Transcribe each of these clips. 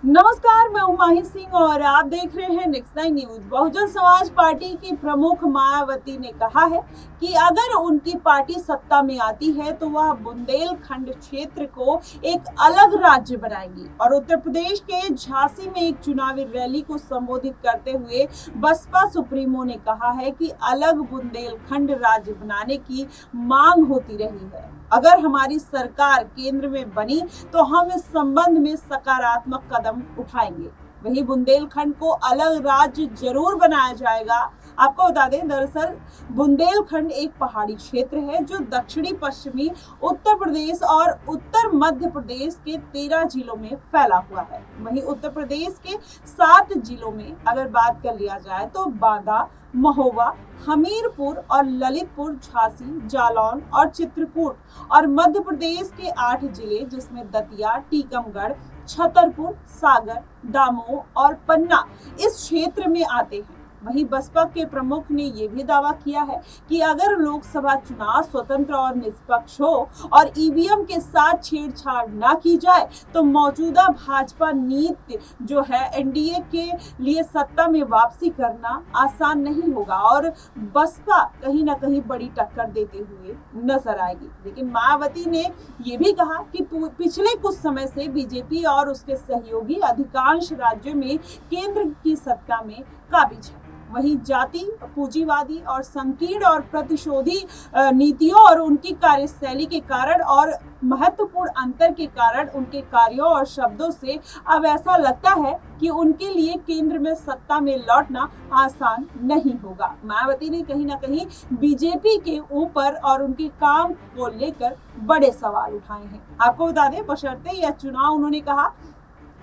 नमस्कार, मैं उमाही सिंह और आप देख रहे हैं next 9 news. Bahujan Samaj party की प्रमुख मायावती ने कहा है कि अगर उनकी पार्टी सत्ता में आती है तो वह बुंदेलखंड क्षेत्र को एक अलग राज्य बनाएंगी। और उत्तर प्रदेश के झांसी में एक चुनावी रैली को संबोधित करते हुए बसपा सुप्रीमो ने कहा है कि अलग बुंदेलखंड राज्य बनाने की मांग होती रही है। अगर हमारी सरकार केंद्र में बनी तो हम इस संबंध में सकारात्मक कदम उठाएंगे। वही बुंदेलखंड को अलग राज्य जरूर बनाया जाएगा। आपको बता दें, दरअसल बुंदेलखंड एक पहाड़ी क्षेत्र है जो दक्षिणी पश्चिमी उत्तर प्रदेश और उत्तर मध्य प्रदेश के 13 जिलों में फैला हुआ है। वहीं उत्तर प्रदेश के 7 जिलों में अगर बात कर लिया जाए तो बांदा, महोबा, हमीरपुर और ललितपुर, झांसी, जालौन और चित्रकूट, और मध्य प्रदेश के 8 जिले जिसमें दतिया, टीकमगढ़, छतरपुर, सागर, दामोह और पन्ना इस क्षेत्र में आते हैं। वहीं बसपा के प्रमुख ने यह भी दावा किया है कि अगर लोकसभा चुनाव स्वतंत्र और निष्पक्ष हो और ईवीएम के साथ छेड़छाड़ न की जाए तो मौजूदा भाजपा नीति जो है एनडीए के लिए सत्ता में वापसी करना आसान नहीं होगा और बसपा कहीं ना कहीं बड़ी टक्कर देते हुए नजर आएगी। लेकिन मायावती ने यह भी कहा कि पिछले कुछ समय से बीजेपी और उसके सहयोगी अधिकांश राज्यों में केंद्र की सत्ता में काबिज है। वहीं जाति, पूंजीवादी और संकीर्ण और प्रतिशोधी नीतियों और उनकी कार्यशैली के कारण और महत्वपूर्ण अंतर के कारण उनके कार्यों और शब्दों से अब ऐसा लगता है कि उनके लिए केंद्र में सत्ता में लौटना आसान नहीं होगा। मायावती ने कहीं ना कहीं बीजेपी के ऊपर और उनके काम को लेकर बड़े सवाल उठाए हैं। आपको बता दें, बशर्ते यह चुनाव, उन्होंने कहा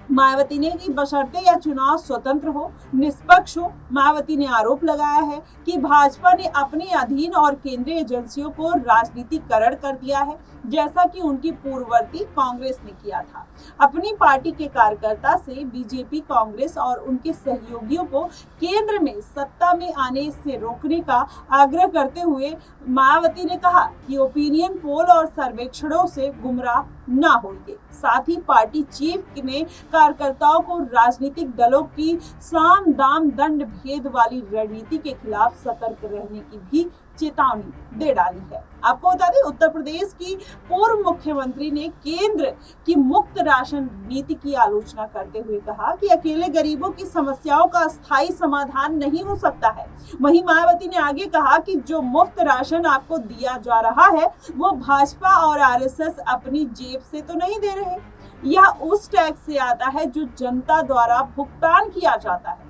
मायावती ने कि बशर्ते यह चुनाव स्वतंत्र हो, निष्पक्ष हो। मायावती ने आरोप लगाया है कि भाजपा ने अपने अधीन और केंद्रीय एजेंसियों को राजनीतिकरण कर दिया है, जैसा कि उनकी पूर्ववर्ती कांग्रेस ने किया था। अपनी पार्टी के कार्यकर्ता से बीजेपी, कांग्रेस और उनके सहयोगियों को केंद्र में सत्ता में आने से रोकने का आग्रह करते हुए मायावती ने कहा कि ओपिनियन पोल और सर्वेक्षणों से गुमराह ना होइए। साथ ही पार्टी चीफ ने कार्यकर्ताओं को राजनीतिक दलों की साम दाम दंड भेद वाली रणनीति के खिलाफ सतर्क रहने की भी चेतावनी दे डाली है। आपको बता दें, उत्तर प्रदेश की पूर्व मुख्यमंत्री ने केंद्र की मुफ्त राशन नीति की आलोचना करते हुए कहा कि अकेले गरीबों की समस्याओं का स्थायी समाधान नहीं हो सकता है। वहीं मायावती ने आगे कहा कि जो मुफ्त राशन आपको दिया जा रहा है वो भाजपा और आरएसएस अपनी जेब से तो नहीं दे रहे, यह उस टैक्स से आता है जो जनता द्वारा भुगतान किया जाता है।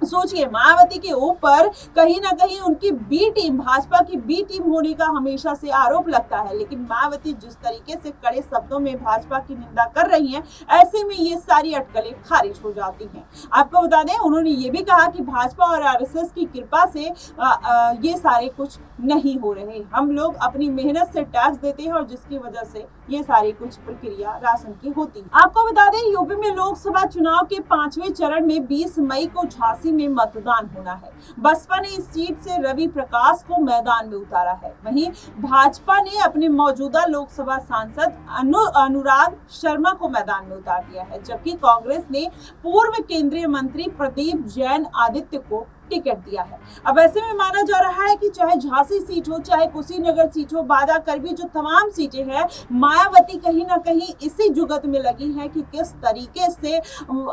सोचिए, मायावती के ऊपर कहीं ना कहीं उनकी बी टीम, भाजपा की बी टीम होने का हमेशा से आरोप लगता है। लेकिन मायावती जिस तरीके से कड़े शब्दों में भाजपा की निंदा कर रही हैं, ऐसे में ये सारी अटकलें खारिज हो जाती हैं। आपको बता दें, उन्होंने ये भी कहा कि भाजपा और आरएसएस की कृपा से ये सारे कुछ नहीं हो रहे। हम लोग अपनी मेहनत से टैक्स देते हैं और जिसकी वजह से ये सारी कुछ प्रक्रिया राशन की होती है। आपको बता दें, यूपी में लोकसभा चुनाव के 5वें चरण में 20 मई को झांसी में मतदान होना है। बसपा ने इस सीट से रवि प्रकाश को मैदान में उतारा है। वहीं भाजपा ने अपने मौजूदा लोकसभा सांसद अनुराग शर्मा को मैदान में उतार दिया है, जबकि कांग्रेस ने पूर्व केंद्रीय मंत्री प्रदीप जैन आदित्य को टिकट दिया है। अब ऐसे में माना जा रहा है कि चाहे झांसी सीट हो, चाहे कुशीनगर सीट हो, बादा, करवी, जो तमाम सीटें हैं, मायावती कहीं ना कहीं इसी जुगत में लगी है कि किस तरीके से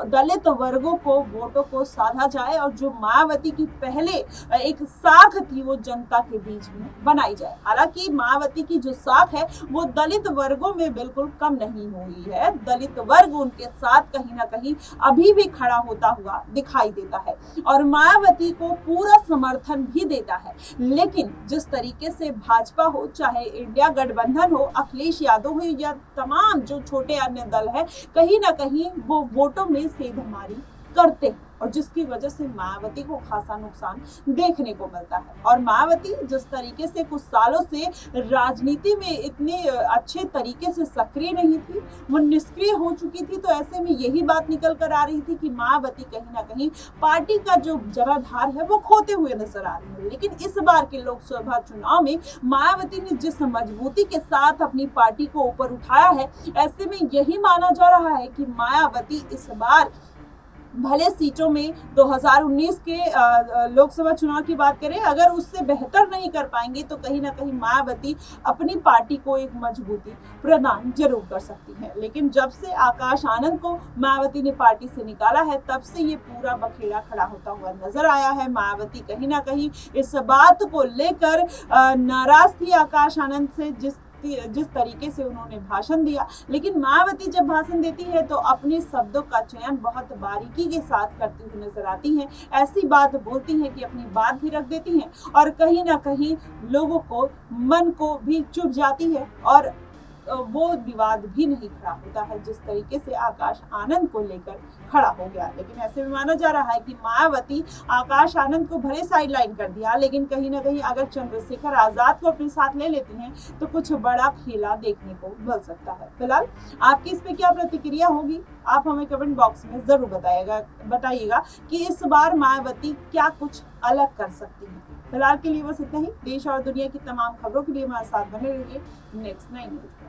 दलित वर्गों को वोटों को साधा जाए और जो मायावती की पहले एक साख थी वो जनता के बीच में बनाई जाए। हालांकि मायावती की जो साख है वो दलित वर्गों में बिल्कुल कम नहीं हुई है। दलित वर्ग उनके साथ कहीं ना कहीं अभी भी खड़ा होता हुआ दिखाई देता है और मायावती को पूरा समर्थन भी देता है। लेकिन जिस तरीके से भाजपा हो, चाहे इंडिया गठबंधन हो, अखिलेश यादव हो या तमाम जो छोटे अन्य दल है, कहीं ना कहीं वो वोटों में सेंधमारी करते हैं। और जिसकी वजह से मायावती को खासा नुकसान देखने को मिलता है। और मायावती जिस तरीके से कुछ सालों से राजनीति में इतने अच्छे तरीके से सक्रिय नहीं थी, वो निष्क्रिय हो चुकी थी, तो ऐसे में यही बात निकल कर आ रही थी कि मायावती कहीं ना कहीं पार्टी का जो जनाधार है वो खोते हुए नजर आ रही है। लेकिन इस बार के लोकसभा चुनाव में मायावती ने जिस मजबूती के साथ अपनी पार्टी को ऊपर उठाया है, ऐसे में यही माना जा रहा है कि मायावती इस बार भले सीटों में 2019 के लोकसभा चुनाव की बात करें, अगर उससे बेहतर नहीं कर पाएंगे तो कहीं ना कहीं मायावती अपनी पार्टी को एक मजबूती प्रदान जरूर कर सकती है। लेकिन जब से आकाश आनंद को मायावती ने पार्टी से निकाला है, तब से ये पूरा बखेड़ा खड़ा होता हुआ नजर आया है। मायावती कहीं ना कहीं इस बात को लेकर नाराज थी आकाश आनंद से, जिस तरीके से उन्होंने भाषण दिया। लेकिन मायावती जब भाषण देती है तो अपने शब्दों का चयन बहुत बारीकी के साथ करती हुई नजर आती हैं। ऐसी बात बोलती हैं कि अपनी बात भी रख देती हैं और कहीं ना कहीं लोगों को मन को भी चुभ जाती है और वो विवाद भी नहीं खड़ा होता है जिस तरीके से आकाश आनंद को लेकर खड़ा हो गया। लेकिन ऐसे में माना जा रहा है कि मायावती आकाश आनंद को भले साइडलाइन कर दिया, लेकिन कहीं ना कहीं अगर चंद्रशेखर आजाद को अपने साथ ले लेती हैं तो कुछ बड़ा खेला देखने को मिल सकता है। फिलहाल आपकी इस पे क्या प्रतिक्रिया होगी, आप हमें कमेंट बॉक्स में जरूर बताइएगा कि इस बार मायावती क्या कुछ अलग कर सकती है। फिलहाल के लिए बस इतना ही। देश और दुनिया की तमाम खबरों के लिए हमारे साथ बने रहिए नेक्स्ट 9 न्यूज।